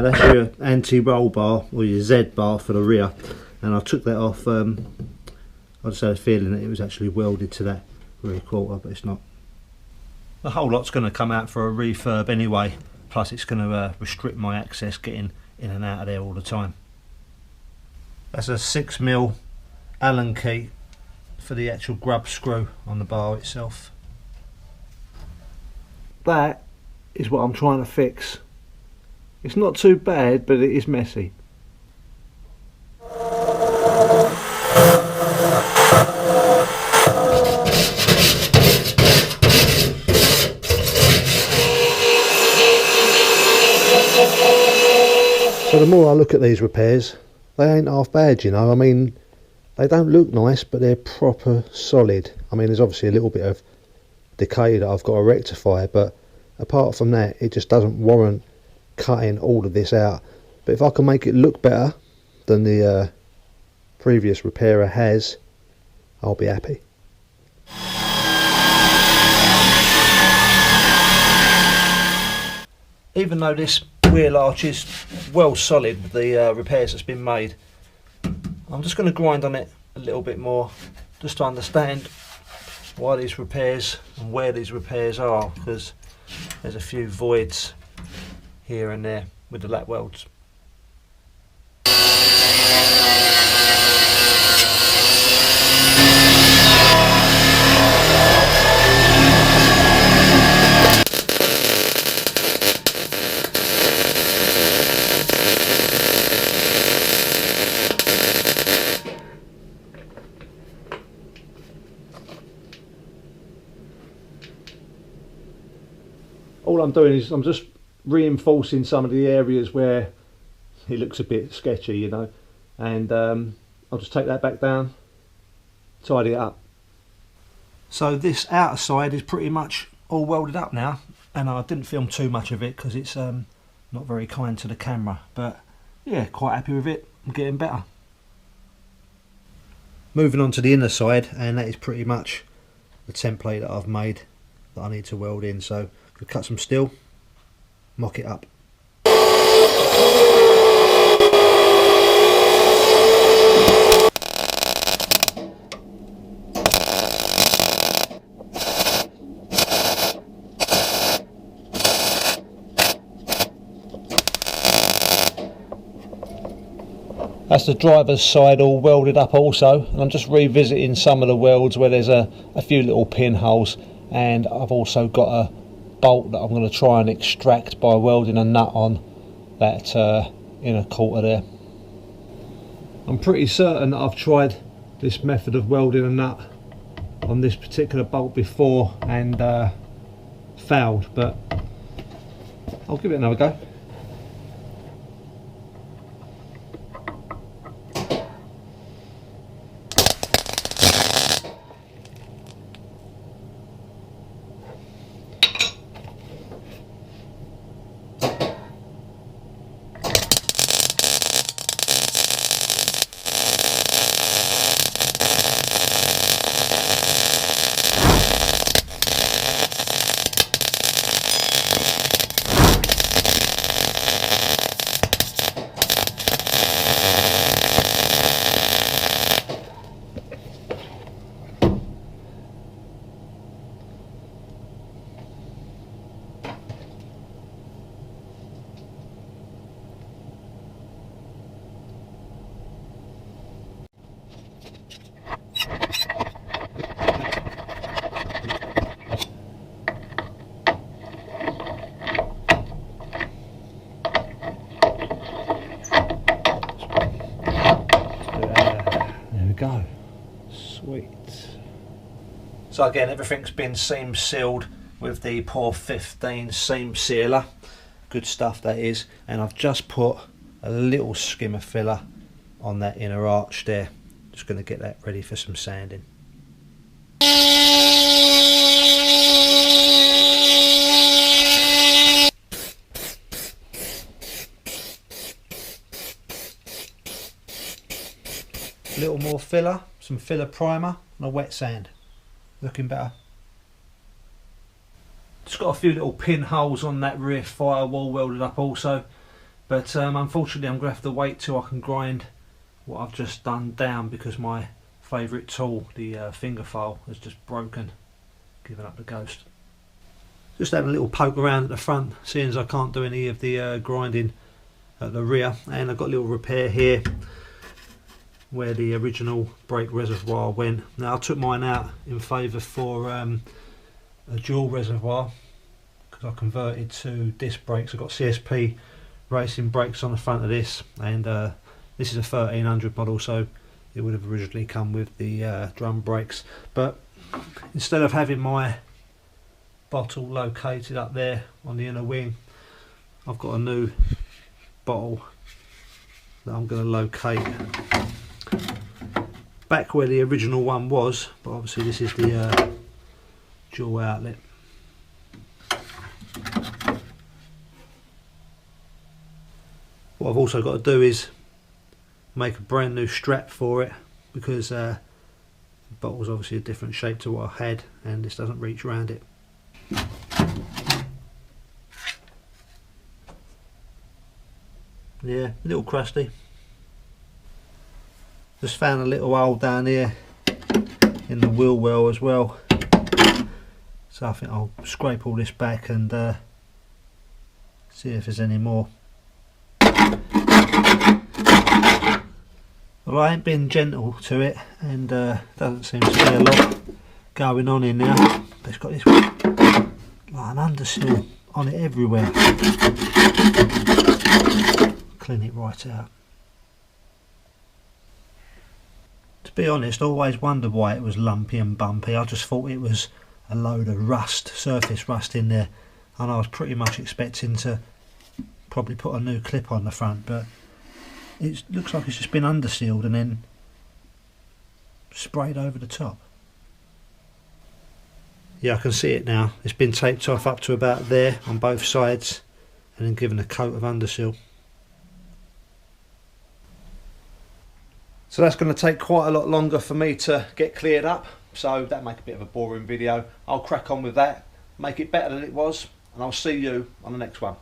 that's your anti-roll bar, or your Z bar for the rear, and I took that off. I just had a feeling that it was actually welded to that rear quarter, but it's not. The whole lot's going to come out for a refurb anyway, plus it's going to restrict my access getting in and out of there all the time. That's a 6mm Allen key for the actual grub screw on the bar itself. That is what I'm trying to fix. It's not too bad, but it is messy. So the more I look at these repairs, they ain't half bad, you know. I mean, they don't look nice, but they're proper solid. I mean, there's obviously a little bit of decay that I've got to rectify, but apart from that, it just doesn't warrant cutting all of this out. But if I can make it look better than the previous repairer has, I'll be happy. Even though this wheel arch is well solid with the repairs that's been made, I'm just going to grind on it a little bit more just to understand why these repairs and where these repairs are, because there's a few voids here and there with the lap welds. All I'm doing is I'm just reinforcing some of the areas where it looks a bit sketchy, you know, and I'll just take that back down, tidy it up. So this outer side is pretty much all welded up now, and I didn't film too much of it because it's not very kind to the camera, but yeah, quite happy with it. I'm getting better. Moving on to the inner side, and that is pretty much the template that I've made that I need to weld in. So we'll cut some steel, mock it up. That's the driver's side all welded up also, and I'm just revisiting some of the welds where there's a few little pinholes, and I've also got a bolt that I'm going to try and extract by welding a nut on that inner quarter there. I'm pretty certain that I've tried this method of welding a nut on this particular bolt before and failed, but I'll give it another go. Go. Sweet. So again, everything's been seam sealed with the Pour 15 seam sealer. Good stuff that is. And I've just put a little skimmer filler on that inner arch there. Just going to get that ready for some sanding. A little more filler, some filler primer and a wet sand. Looking better. Just got a few little pinholes on that rear firewall welded up also. But unfortunately I'm going to have to wait till I can grind what I've just done down, because my favourite tool, the finger file, has just broken, giving up the ghost. Just having a little poke around at the front, seeing as I can't do any of the grinding at the rear, and I've got a little repair here where the original brake reservoir went. Now I took mine out in favour for a dual reservoir, because I converted to disc brakes. I've got CSP racing brakes on the front of this, and this is a 1300 model, so it would have originally come with the drum brakes. But instead of having my bottle located up there on the inner wing, I've got a new bottle that I'm going to locate back where the original one was, but obviously this is the dual outlet. What I've also got to do is make a brand new strap for it, because the bottle's obviously a different shape to what I had, and this doesn't reach around it. Yeah, a little crusty. Just found a little hole down here in the wheel well as well, so I think I'll scrape all this back and see if there's any more. Well, I ain't been gentle to it, and doesn't seem to be a lot going on in there. But it's got this like an undersill on it everywhere. Clean it right out. To be honest, I always wondered why it was lumpy and bumpy. I just thought it was a load of rust, surface rust in there, and I was pretty much expecting to probably put a new clip on the front, but it looks like it's just been undersealed and then sprayed over the top. Yeah, I can see it now. It's been taped off up to about there on both sides and then given a coat of underseal. So that's going to take quite a lot longer for me to get cleared up, so that'll make a bit of a boring video. I'll crack on with that, make it better than it was, and I'll see you on the next one.